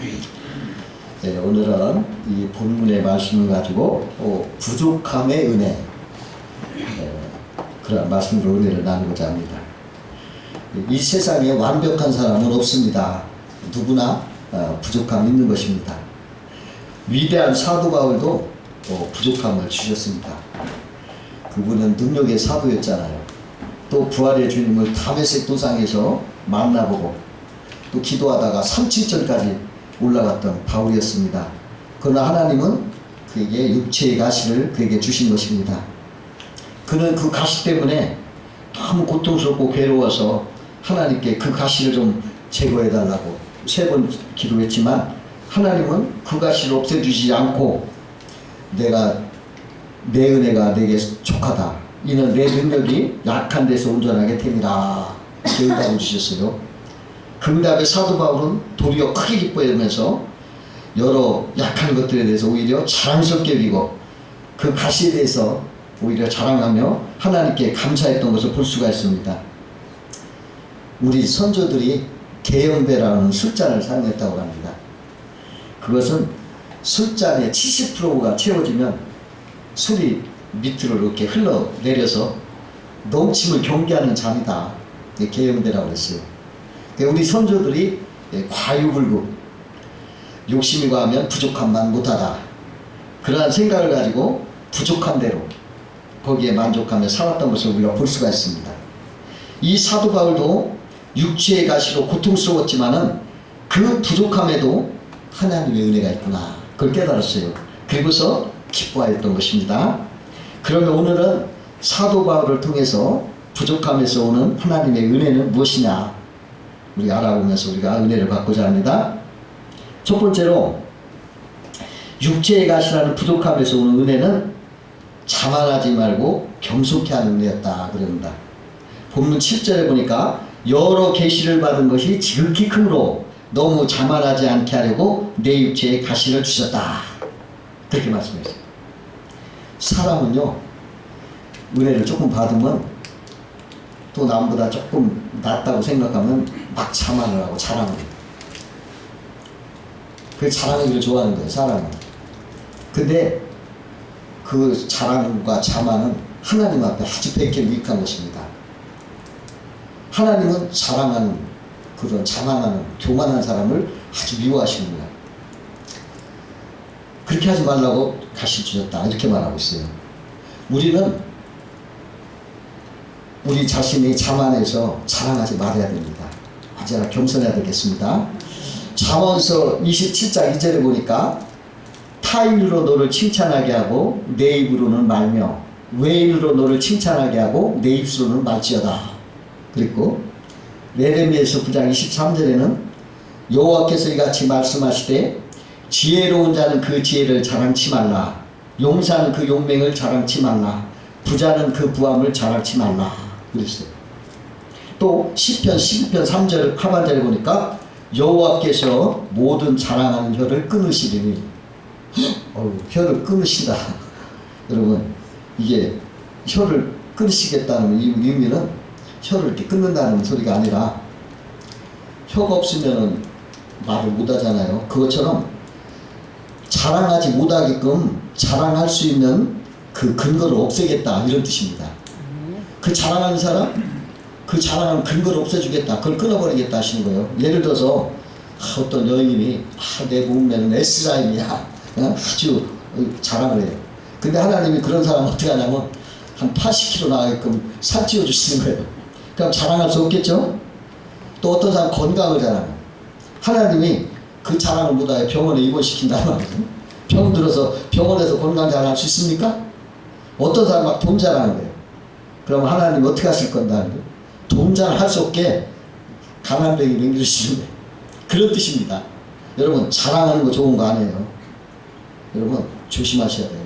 네, 오늘은 이 본문의 말씀을 가지고 부족함의 은혜, 그런 말씀으로 은혜를 나누고자 합니다. 이 세상에 완벽한 사람은 없습니다. 누구나 부족함이 있는 것입니다. 위대한 사도 바울도 부족함을 주셨습니다. 그분은 능력의 사도였잖아요. 또 부활의 주님을 다메섹 도상에서 만나보고 또 기도하다가 3,7절까지 올라갔던 바울이었습니다. 그러나 하나님은 그에게 육체의 가시를 그에게 주신 것입니다. 그는 그 가시 때문에 너무 고통스럽고 괴로워서 하나님께 그 가시를 좀 제거해달라고 3번 기도했지만 하나님은 그 가시를 없애주시지 않고 내 은혜가 내게 족하다. 이는 내 능력이 약한 데서 온전하게 됨이라. 이렇게 응답을 주셨어요. 그 응답에 사도 바울은 도리어 크게 기뻐하면서 여러 약한 것들에 대해서 오히려 자랑스럽게 여기고 그 가시에 대해서 오히려 자랑하며 하나님께 감사했던 것을 볼 수가 있습니다. 우리 선조들이 계영배라는 술잔을 사용했다고 합니다. 그것은 술잔의 70%가 채워지면 술이 밑으로 이렇게 흘러내려서 넘침을 경계하는 잔이다. 계영배라고 했어요. 우리 선조들이 과유불급, 욕심이 과하면 부족함만 못하다. 그러한 생각을 가지고 부족한 대로 거기에 만족하며 살았던 것을 우리가 볼 수가 있습니다. 이 사도 바울도 육체의 가시로 고통스러웠지만은 그 부족함에도 하나님의 은혜가 있구나. 그걸 깨달았어요. 그리고서 기뻐하였던 것입니다. 그러면 오늘은 사도 바울을 통해서 부족함에서 오는 하나님의 은혜는 무엇이냐? 우리 알아보면서 우리가 은혜를 받고자 합니다. 첫 번째로 육체의 가시라는 부족함에서 오는 은혜는 자만하지 말고 겸손케 하는 은혜였다 그럽니다. 본문 7절에 보니까 여러 계시를 받은 것이 지극히 크므로 너무 자만하지 않게 하려고 내 육체에 가시를 주셨다. 그렇게 말씀했어요. 사람은요, 은혜를 조금 받으면 또 남보다 조금 낫다고 생각하면 막 자만을 하고 자랑을 해요. 그 자랑하기를 좋아하는 거예요, 사람은. 근데 그 자랑과 자만은 하나님 앞에 아주 백개 유익한 것입니다. 하나님은 자랑하는, 그런 자만하는, 교만한 사람을 아주 미워하십니다. 그렇게 하지 말라고 가시 주셨다. 이렇게 말하고 있어요. 우리는 우리 자신이 자만해서 자랑하지 말아야 됩니다. 언제나 겸손해야 되겠습니다. 잠언서 27장 2절에 보니까 타인으로 너를 칭찬하게 하고 내 입으로는 말며 외인으로 너를 칭찬하게 하고 내 입술로는 말지어다. 그리고 예레미야서 9장 23절에는 여호와께서 이같이 말씀하시되 지혜로운 자는 그 지혜를 자랑치 말라. 용사는 그 용맹을 자랑치 말라. 부자는 그 부함을 자랑치 말라. 그랬어요. 또 시편 12편 3절 하반절에 보니까 여호와께서 모든 자랑하는 혀를 끊으시리니 혀를 끊으시다. 여러분, 이게 혀를 끊으시겠다는 의미는 혀를 이렇게 끊는다는 소리가 아니라 혀가 없으면 말을 못하잖아요. 그것처럼 자랑하지 못하게끔 자랑할 수 있는 그 근거를 없애겠다, 이런 뜻입니다. 그 자랑하는 사람, 그 자랑하는 근거를 없애주겠다, 그걸 끊어버리겠다 하시는 거예요. 예를 들어서 어떤 여인이 내 몸매는 S라인이야, 아주 자랑을 해요. 근데 하나님이 그런 사람 어떻게 하냐면 한 80kg 나가게끔 살 찌워 주시는 거예요. 그럼 자랑할 수 없겠죠? 또 어떤 사람 건강을 자랑해요. 하나님이 그 자랑을 못하게 병원에 입원시킨다는 말이에요. 병 들어서 병원에서 건강 자랑할 수 있습니까? 어떤 사람 막 돈 자랑하는 거예요. 그럼 하나님 어떻게 하실 건가? 돈 자랑할 수 없게 가난뱅이 맹주시는 거예요. 그런 뜻입니다. 여러분, 자랑하는 거 좋은 거 아니에요. 여러분, 조심하셔야 돼요.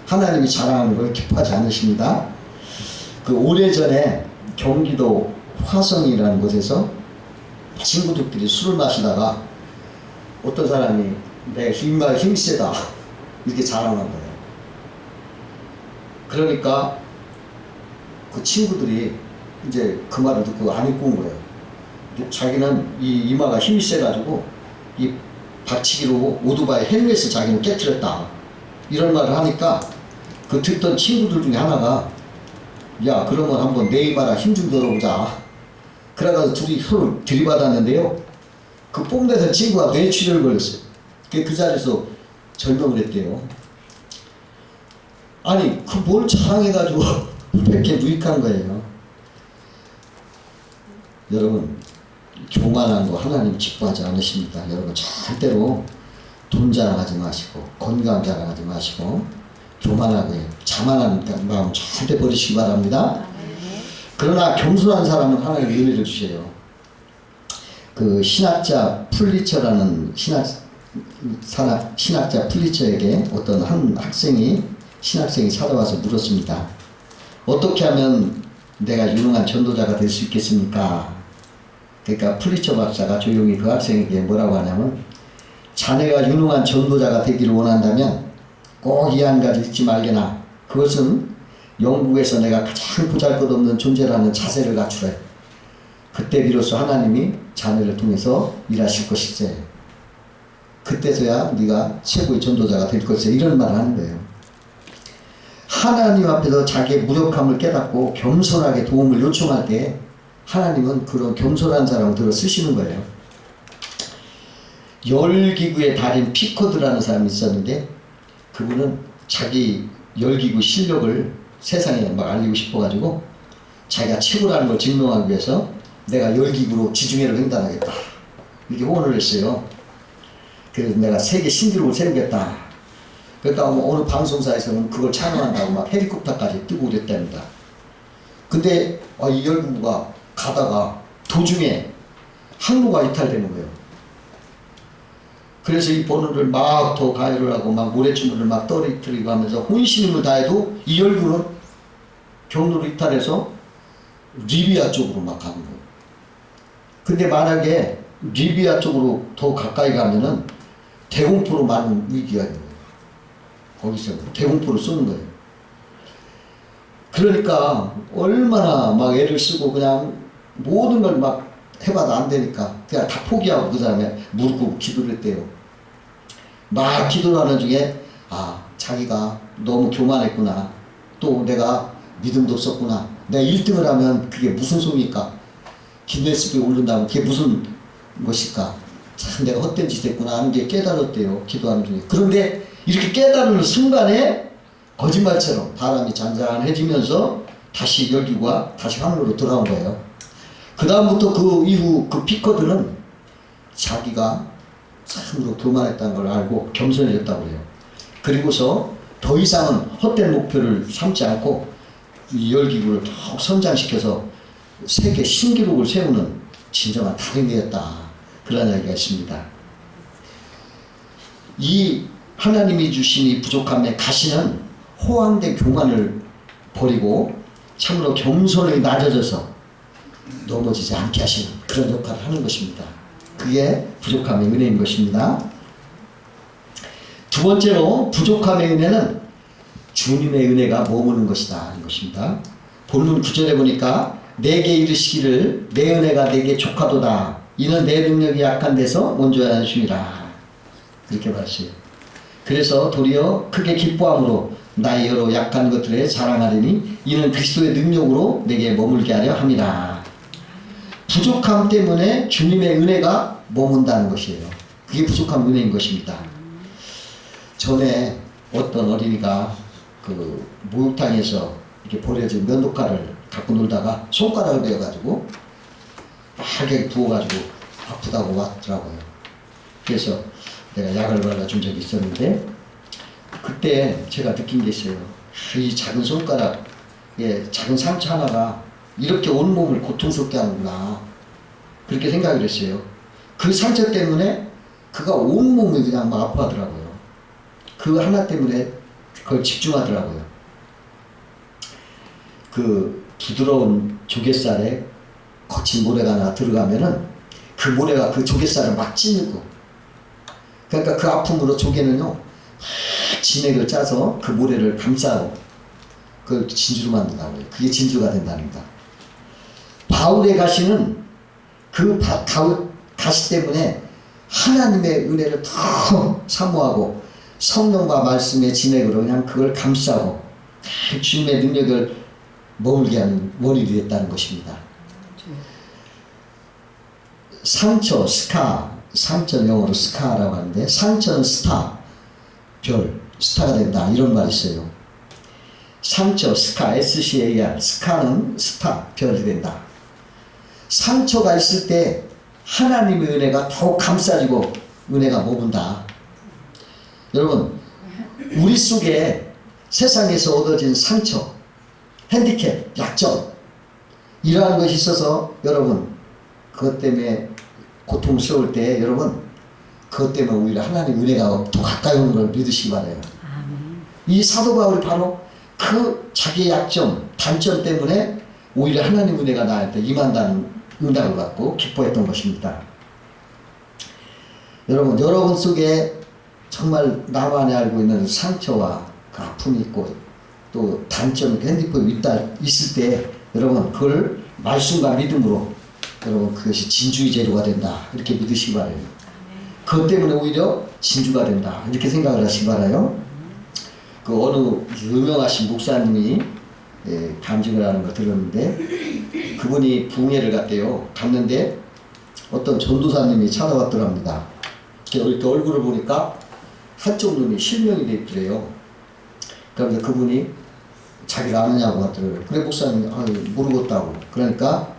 하나님이 자랑하는 걸 기뻐하지 않으십니다. 그 오래전에 경기도 화성이라는 곳에서 친구들끼리 술을 마시다가 어떤 사람이 내 힘이 세다 이렇게 자랑한 거예요. 그러니까 그 친구들이 이제 그 말을 듣고 안 입고 온 거예요. 자기는 이 이마가 힘이 세가지고 이 박치기로 오토바이 헬멧을 자기는 깨트렸다. 이런 말을 하니까 그 듣던 친구들 중에 하나가 야 그러면 한번 네이마라 힘 좀 들어보자. 그래가지고 둘이 서로 들이받았는데요. 그 뽐내던 친구가 뇌출혈을 걸렸어요. 그 자리에서 절명을 했대요. 아니 그 뭘 자랑해가지고 이렇게 무익한 거예요. 여러분 교만한 거 하나님 기뻐하지 않으십니다. 여러분 절대로 돈 자랑하지 마시고 건강 자랑하지 마시고 교만하고 자만한 마음 절대 버리시기 바랍니다. 그러나 겸손한 사람은 하나님 은혜를 주셔요. 그 신학자 플리처라는 신학자 플리처에게 어떤 한 신학생이 찾아와서 물었습니다. 어떻게 하면 내가 유능한 전도자가 될 수 있겠습니까? 그러니까 플리처 박사가 조용히 그 학생에게 뭐라고 하냐면 자네가 유능한 전도자가 되기를 원한다면 꼭 이 한 가지 잊지 말게나 그것은 영국에서 내가 가장 보잘것없는 존재라는 자세를 갖추래. 그때 비로소 하나님이 자네를 통해서 일하실 것이지. 그때서야 네가 최고의 전도자가 될 것이지. 이런 말을 하는 거예요. 하나님 앞에서 자기의 무력함을 깨닫고 겸손하게 도움을 요청할 때 하나님은 그런 겸손한 사람을 들어 쓰시는 거예요. 열기구의 달인 피코드라는 사람이 있었는데 그분은 자기 열기구 실력을 세상에 막 알리고 싶어가지고 자기가 최고라는 걸 증명하기 위해서 내가 열기구로 지중해를 횡단하겠다 이렇게 호언을 했어요. 그래서 내가 세계 신기록을 세우겠다. 그러니까 어느 방송사에서는 그걸 찬양한다고 막 헬리콥터까지 뜨고 그랬답니다. 근데 이 열기구가 가다가 도중에 항로가 이탈되는 거예요. 그래서 이 번호를 막 더 가열을 하고 막 모래주물을 막 떨어뜨리고 하면서 혼신임을 다해도 이 열기구는 경로를 이탈해서 리비아 쪽으로 막 가는 거예요. 근데 만약에 리비아 쪽으로 더 가까이 가면은 대공포로 많은 위기가 있는 거예요. 거기서 대공포를 쏘는 거예요. 그러니까 얼마나 막 애를 쓰고 그냥 모든 걸 막 해봐도 안 되니까 그냥 다 포기하고 그 다음에 무릎 꿇고 기도를 했대요. 막 기도를 하는 중에 자기가 너무 교만했구나. 또 내가 믿음도 없었구나. 내가 1등을 하면 그게 무슨 소리입니까? 기네스북에 오른다면 그게 무슨 것일까? 참 내가 헛된 짓 했구나 하는 게 깨달았대요. 기도하는 중에. 그런데 이렇게 깨달은 순간에 거짓말처럼 바람이 잔잔해지면서 다시 열기구가 다시 하늘로 돌아온 거예요. 그 다음부터 그 이후 그 피커드는 자기가 참으로 교만했다는 걸 알고 겸손해졌다고 해요. 그리고서 더 이상은 헛된 목표를 삼지 않고 이 열기구를 더욱 선장시켜서 세계 신기록을 세우는 진정한 달인이었다. 그런 이야기가 있습니다. 이 하나님이 주신 이 부족함의 가시는 호황된 교만을 버리고 참으로 겸손히 낮아져서 넘어지지 않게 하시는 그런 역할을 하는 것입니다. 그게 부족함의 은혜인 것입니다. 두 번째로 부족함의 은혜는 주님의 은혜가 머무는 것이다 하는 것입니다. 본문 9절에 보니까 내게 이르시기를 내 은혜가 내게 족하도다. 이는 내 능력이 약한 데서 온전히 하심이라. 그렇게 말했어요. 그래서 도리어 크게 기뻐함으로 나의 여러 약한 것들에 자랑하리니 이는 그리스도의 능력으로 내게 머물게 하려 함이라. 부족함 때문에 주님의 은혜가 머문다는 것이에요. 그게 부족함 은혜인 것입니다. 전에 어떤 어린이가 그 목욕탕에서 이렇게 버려진 면도칼을 갖고 놀다가 손가락을 베어가지고 하게 부어가지고 아프다고 왔더라고요. 그래서 내가 약을 발라준 적이 있었는데 그때 제가 느낀 게 있어요. 이 작은 손가락에 작은 상처 하나가 이렇게 온몸을 고통스럽게 하는구나. 그렇게 생각을 했어요. 그 상처 때문에 그가 온몸이 그냥 막 아파하더라고요. 그 하나 때문에 그걸 집중하더라고요. 그 부드러운 조갯살에 거친 모래가 하나 들어가면은 그 모래가 그 조갯살을 막 찌르고 그러니까 그 아픔으로 조개는요 진액을 짜서 그 모래를 감싸고 그걸 진주로 만든다고 해요. 그게 진주가 된답니다. 바울의 가시는 그 가시 때문에 하나님의 은혜를 더 사모하고 성령과 말씀의 진액으로 그냥 그걸 감싸고 그 주님의 능력을 머물게 하는 원인이 됐다는 것입니다. 상처, 스카, 상처는 영어로 스카라고 하는데 상처는 스타, 별, 스타가 된다 이런 말이 있어요. 상처, 스카, SCAR, 스카는 스타, 별이 된다. 상처가 있을 때 하나님의 은혜가 더욱 감싸지고 은혜가 머문다. 여러분, 우리 속에 세상에서 얻어진 상처, 핸디캡, 약점 이러한 것이 있어서 여러분 그것 때문에 고통스러울 때 여러분 그것 때문에 오히려 하나님의 은혜가 더 가까이 오는 걸 믿으시기 바라요. 이 사도 바울이 바로 그 자기의 약점, 단점 때문에 오히려 하나님의 은혜가 나한테 임한다는 응답을 받고 기뻐했던 것입니다. 여러분 속에 정말 나만이 알고 있는 상처와 그 아픔이 있고 또 단점, 핸디캡이 있을 때 여러분 그걸 말씀과 믿음으로 여러분 그것이 진주의 재료가 된다 이렇게 믿으시기 바라요. 그것 때문에 오히려 진주가 된다 이렇게 생각을 하시기 바라요. 그 어느 유명하신 목사님이 간증을 하는 거 들었는데 그분이 부흥회를 갔는데 어떤 전도사님이 찾아왔더랍니다. 이렇게 얼굴을 보니까 한쪽 눈이 실명이 돼 있더래요. 그런데 그분이 자기가 아느냐고 하더라고요. 그래 목사님이 모르겠다고. 그러니까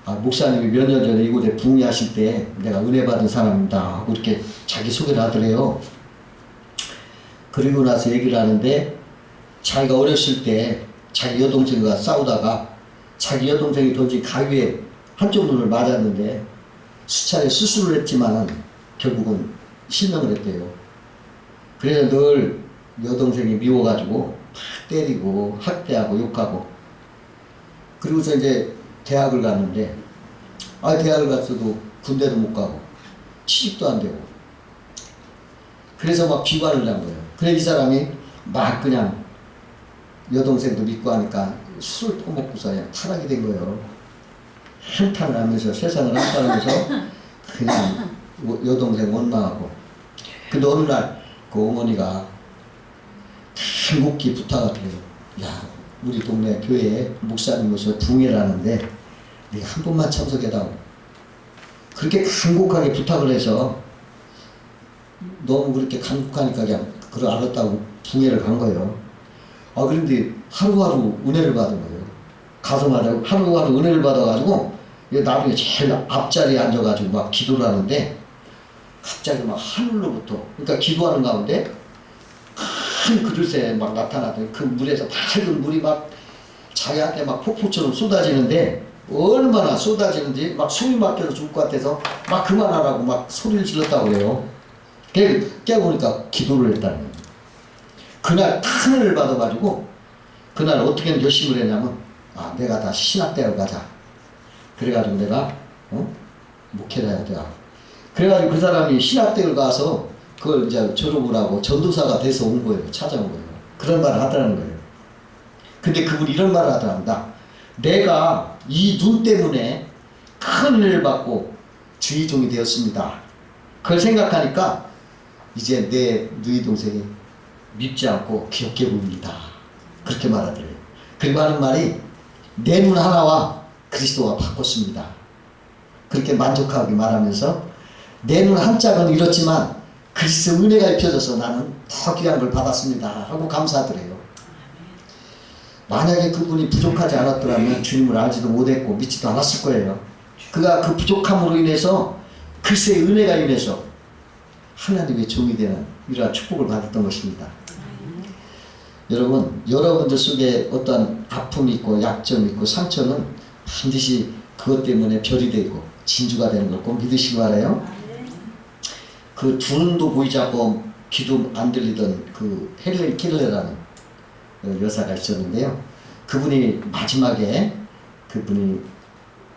목사님이 몇 년 전에 이곳에 부흥회하실 때 내가 은혜 받은 사람입니다 하고 이렇게 자기 소개를 하더래요. 그리고 나서 얘기를 하는데 자기가 어렸을 때 자기 여동생과 싸우다가 자기 여동생이 던진 가위에 한쪽 눈을 맞았는데 수차례 수술을 했지만 결국은 실명을 했대요. 그래서 늘 여동생이 미워가지고 막 때리고 학대하고 욕하고 그리고서 이제 대학을 갔는데 대학을 갔어도 군대도 못 가고 취직도 안 되고 그래서 막 비관을 한 거예요. 그래 이 사람이 막 그냥 여동생도 믿고 하니까 술을 퍼먹고서 그냥 타락이 된 거예요. 한탄을 하면서 세상을 한탄하면서 그냥 여동생 원망하고 근데 어느 날 그 어머니가 간곡히 부탁하더래요. 야 우리 동네 교회에 목사님으로서 부흥회를 하는데 네가 한 번만 참석해다오. 그렇게 간곡하게 부탁을 해서 너무 그렇게 간곡하니까 그냥 그걸 알았다고 부흥회를 간 거예요. 그런데 하루하루 은혜를 받은 거예요. 가서마다 하루하루 은혜를 받아가지고 나중에 제일 앞자리에 앉아가지고 막 기도를 하는데 갑자기 막 하늘로부터 그러니까 기도하는 가운데 큰 그릇에 막 나타나더니 그 물에서 밝은 물이 막 자기한테 막 폭포처럼 쏟아지는데 얼마나 쏟아지는지 막 숨이 막혀서 죽을 것 같아서 막 그만하라고 막 소리를 질렀다고 그래요. 깨보니까 기도를 했다는 거예요. 그날 큰 은혜를 받아가지고 그날 어떻게 결심을 했냐면 내가 다 신학대학을 가자. 그래가지고 내가 목회를 해야 돼. 그래가지고 그 사람이 신학대학을 가서 그걸 이제 졸업을 하고 전도사가 돼서 온 거예요. 찾아온 거예요. 그런 말을 하더라는 거예요. 근데 그분이 이런 말을 하더랍니다. 내가 이 눈 때문에 큰 은혜를 받고 주의종이 되었습니다. 그걸 생각하니까 이제 너희 동생이 밉지 않고 귀엽게 보입니다. 그렇게 말하더래요. 그리고 하는 말이 내 눈 하나와 그리스도가 바꿨습니다. 그렇게 만족하게 말하면서 내 눈 한 짝은 잃었지만 그리스도 은혜가 입혀져서 나는 더 귀한 걸 받았습니다 하고 감사하더래요. 만약에 그분이 부족하지 않았더라면 주님을 알지도 못했고 믿지도 않았을 거예요. 그가 그 부족함으로 인해서 그리스도의 은혜가 인해서 하나님의 종이 되는 이러한 축복을 받았던 것입니다. 여러분들 속에 어떠한 아픔이 있고 약점이 있고 상처는 반드시 그것 때문에 별이 되고 진주가 되는 걸 꼭 믿으시기 바라요. 그 두 눈도 보이지 않고 귀도 안 들리던 그 헬렌 켈러라는 여사가 있었는데요. 그분이 마지막에 그분이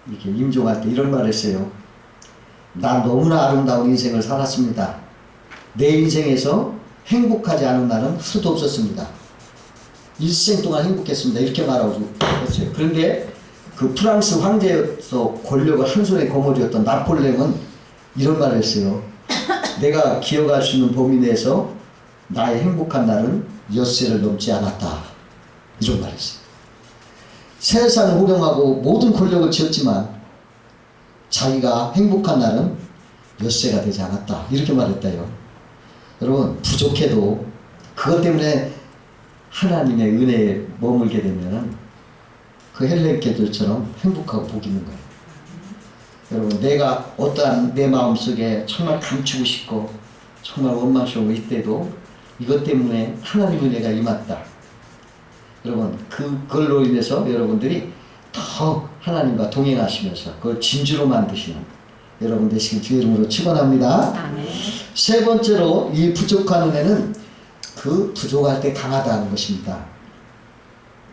이렇게 임종할 때 이런 말을 했어요. 난 너무나 아름다운 인생을 살았습니다. 내 인생에서 행복하지 않은 날은 하루도 없었습니다. 일생 동안 행복했습니다. 이렇게 말하고 했어요. 그런데 그 프랑스 황제로서 권력을 한 손에 거머쥐었던 나폴레옹은 이런 말을 했어요. 내가 기억할 수 있는 범위 내에서 나의 행복한 날은 엿새를 넘지 않았다. 이런 말을 했어요. 세상을 호령하고 모든 권력을 쥐었지만 자기가 행복한 날은 엿새가 되지 않았다. 이렇게 말했다요. 여러분, 부족해도 그것 때문에 하나님의 은혜에 머물게 되면 그 헬렌케들처럼 행복하고 복 있는 거예요. 여러분, 내가 어떠한 내 마음속에 정말 감추고 싶고 정말 원망스러운 이때도 이것 때문에 하나님의 은혜가 임했다. 여러분, 그걸로 인해서 여러분들이 더 하나님과 동행하시면서 그걸 진주로 만드시는 여러분 되시길 주의 이름으로 축원합니다. 아멘. 세 번째로 이 부족한 은혜는 그 부족할 때 강하다는 것입니다.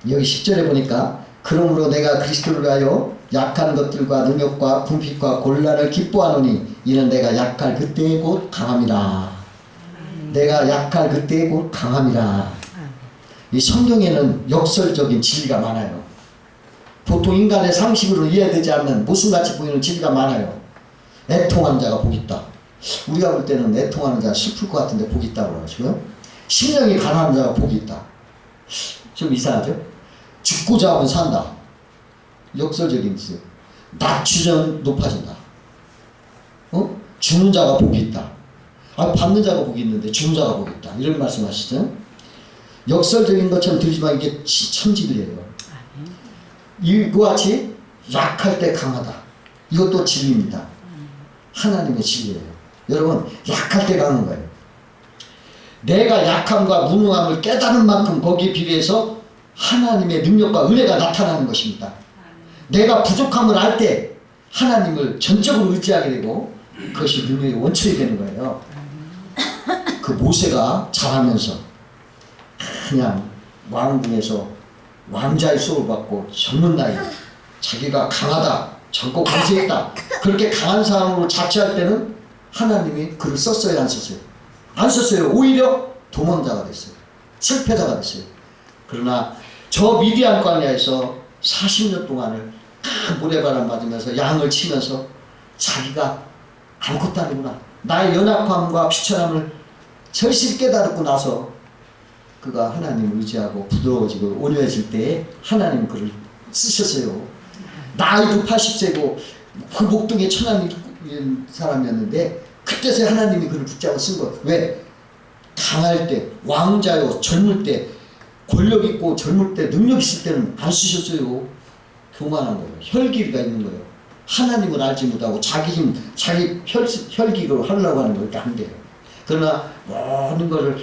여기 10절에 보니까 그러므로 내가 그리스도를 위하여 약한 것들과 능력과 궁핍과 곤란을 기뻐하노니 이는 내가 약할 그때에 곧 강함이라. 내가 약할 그때에 곧 강함이라. 이 성경에는 역설적인 진리가 많아요. 보통 인간의 상식으로 이해되지 않는 모순같이 보이는 진리가 많아요. 애통하는 자가 복이 있다. 우리가 볼 때는 애통하는 자가 슬플 것 같은데 복이 있다고 그러시고요. 심령이 가난한 자가 복이 있다. 좀 이상하죠? 죽고자 하면 산다. 역설적인 짓이에요. 낮추면 높아진다. 주는 자가 복이 있다. 받는 자가 복이 있는데 주는 자가 복이 있다. 이런 말씀하시죠? 역설적인 것처럼 들리지만 이게 천지들이에요. 이와 같이 약할 때 강하다. 이것도 진리입니다. 하나님의 진리예요. 여러분, 약할 때 강한 거예요. 내가 약함과 무능함을 깨달은 만큼 거기에 비례해서 하나님의 능력과 은혜가 나타나는 것입니다. 내가 부족함을 알 때 하나님을 전적으로 의지하게 되고 그것이 능력의 원천이 되는 거예요. 그 모세가 자라면서 그냥 왕궁에서 왕자의 수업을 받고 젊은 나이 자기가 강하다, 젊고 강세했다, 그렇게 강한 사람으로 자처할 때는 하나님이 그를 썼어요, 안 썼어요? 안 썼어요. 오히려 도망자가 됐어요. 실패자가 됐어요. 그러나 저 미디안 광야에서 40년 동안을 큰 모래바람 맞으면서 양을 치면서 자기가 아무것도 아니구나, 나의 연약함과 비천함을 절실히 깨달았고 나서 그가 하나님을 의지하고 부드러워지고 온유해질 때에 하나님 그를 쓰셨어요. 나이도 80세고 그 목동에 천한 사람이었는데 그때서 하나님이 그를 붙잡아 쓴 거예요. 왜? 강할 때, 왕자요, 젊을 때, 권력 있고 젊을 때, 능력 있을 때는 안 쓰셨어요. 교만한 거예요. 혈기가 있는 거예요. 하나님을 알지 못하고 자기 힘, 자기 혈기로 하려고 하는 걸 안 돼요. 그러나 모든 거를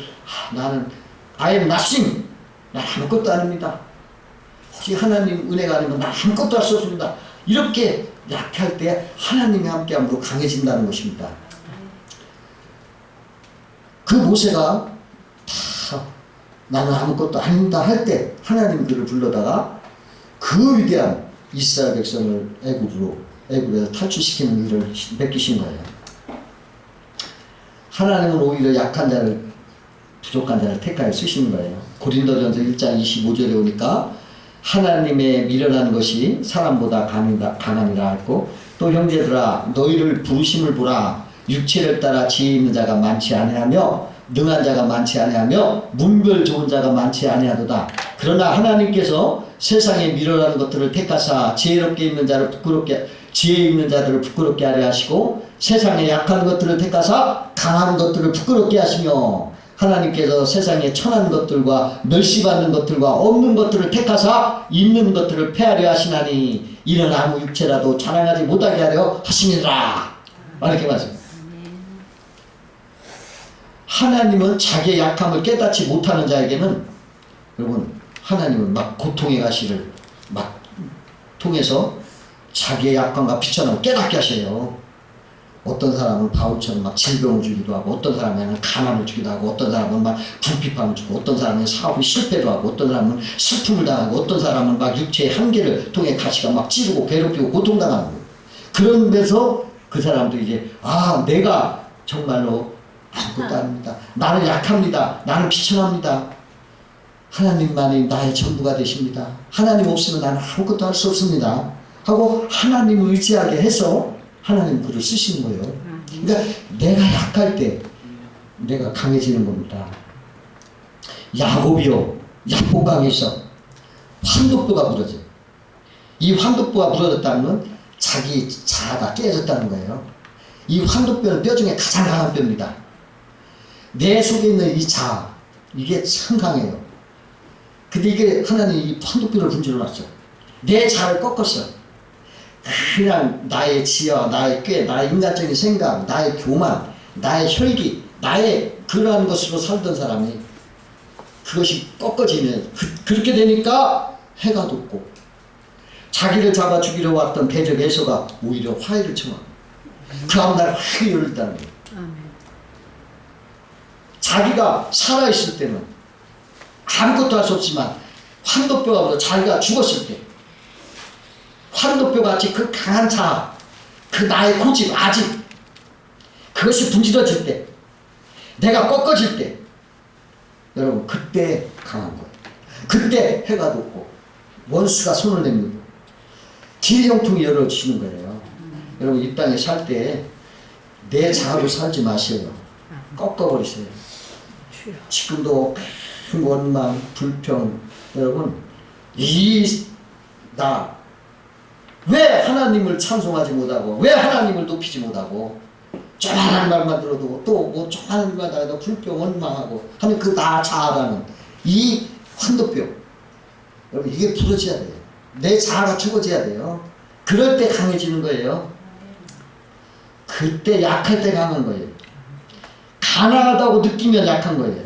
나는 I am nothing. 나 아무것도 아닙니다. 혹시 하나님 은혜가 아니면 나 아무것도 할 수 없습니다. 이렇게 약할 때 하나님이 함께함으로 강해진다는 것입니다. 그 모세가 다 나는 아무것도 아닙니다 할 때 하나님 그를 불러다가 그 위대한 이스라엘 백성을 애굽에서 탈출시키는 일을 맡기신 거예요. 하나님은 오히려 약한 자를, 부족한 자를 택하여 쓰시는 거예요. 고린도전서 1장 25절에 오니까 하나님의 미련한 것이 사람보다 강하니라 했고, 또 형제들아 너희를 부르심을 보라. 육체를 따라 지혜 있는 자가 많지 아니하며 능한 자가 많지 아니하며 문별 좋은 자가 많지 아니하도다. 그러나 하나님께서 세상에 미련한 것들을 택하사 지혜롭게 있는 자를 부끄럽게, 지혜 있는 자들을 부끄럽게 하려 하시고 세상에 약한 것들을 택하사 강한 것들을 부끄럽게 하시며 하나님께서 세상에 천한 것들과 멸시받는 것들과 없는 것들을 택하사 있는 것들을 폐하려 하시나니 이는 아무 육체라도 자랑하지 못하게 하려 하심이라. 이렇게 말씀합니다. 하나님은 자기의 약함을 깨닫지 못하는 자에게는, 여러분, 하나님은 막 고통의 가시를 막 통해서 자기의 약함과 비천함을 깨닫게 하셔요. 어떤 사람은 바울처럼 막 질병을 주기도 하고, 어떤 사람은 가난을 주기도 하고, 어떤 사람은 막 궁핍함을 주고, 어떤 사람은 사업이 실패도 하고, 어떤 사람은 슬픔을 당하고, 어떤 사람은 막 육체의 한계를 통해 가시가 막 찌르고 괴롭히고 고통당하는 거예요. 그런 데서 그 사람도 이제 내가 정말로 아무것도 아닙니다. 나는 약합니다. 나는 비천합니다. 하나님만이 나의 전부가 되십니다. 하나님 없으면 나는 아무것도 할 수 없습니다. 하고 하나님을 의지하게 해서 하나님 그를 쓰시는 거예요. 그러니까 내가 약할 때 내가 강해지는 겁니다. 야곱이요, 약복강에서 환도뼈가 부러져. 이 환도뼈가 부러졌다는 건 자기 자아가 깨졌다는 거예요. 이 환도뼈는 뼈 중에 가장 강한 뼈입니다. 내 속에 있는 이 자아, 이게 참 강해요. 근데 이게 하나님이 이 환도뼈를 분질러 놨어. 내 자아를 꺾었어. 그냥 나의 지혜와 나의 꾀, 나의 인간적인 생각, 나의 교만, 나의 혈기, 나의 그러한 것으로 살던 사람이 그것이 꺾어지면 그렇게 되니까 해가 돋고 자기를 잡아 죽이려 왔던 대적 에서가 오히려 화해를 청하고 그 다음날 확 열렸다는 거예요. 자기가 살아있을 때는 아무것도 할 수 없지만 환도뼈가 보다 자기가 죽었을 때 환도뼈 같이 그 강한 자아, 그 나의 고집, 아집, 그것이 분질러질 때, 내가 꺾어질 때, 여러분 그때 강한 거예요. 그때 해가 돋고 원수가 손을 내밀고 길형통이 열어지는 거예요. 여러분 이 땅에 살 때 내 자아로 살지 마세요. 꺾어버리세요. 지금도 큰 원망, 불평, 여러분 나 왜 하나님을 찬송하지 못하고 왜 하나님을 높이지 못하고 조그마한 말만 들어도 또 뭐 조그마한 말만 해도 불평 원망하고 하는 그 나 자아라는 이 환도뼈, 여러분 이게 부러져야 돼요. 내 자아가 죽어져야 돼요. 그럴 때 강해지는 거예요. 그때 약할 때 강한 거예요. 가난하다고 느끼면 약한 거예요.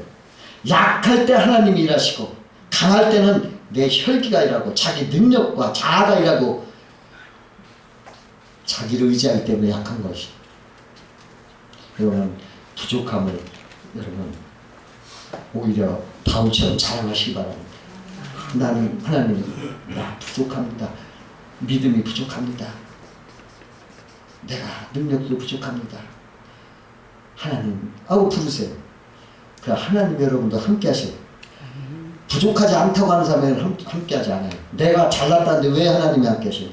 약할 때 하나님이 일하시고 강할 때는 내 혈기가 일하고 자기 능력과 자아가 일하고 자기를 의지하기 때문에 약한 것이. 여러분 부족함을 여러분 오히려 바울처럼 자랑하시기 바랍니다. 나는 하나님 나 부족합니다. 믿음이 부족합니다. 내가 능력도 부족합니다. 하나님 하고 부르세요. 그 하나님 여러분도 함께 하세요. 부족하지 않다고 하는 사람은 함께 하지 않아요. 내가 잘났다는데 왜 하나님이 함께 하세요?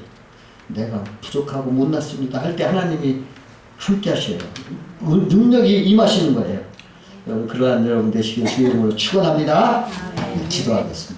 내가 부족하고 못났습니다 할 때 하나님이 함께 하셔요. 능력이 임하시는 거예요. 여러분 그러한 여러분 되시길 주의 이름으로 축원합니다. 기도하겠습니다.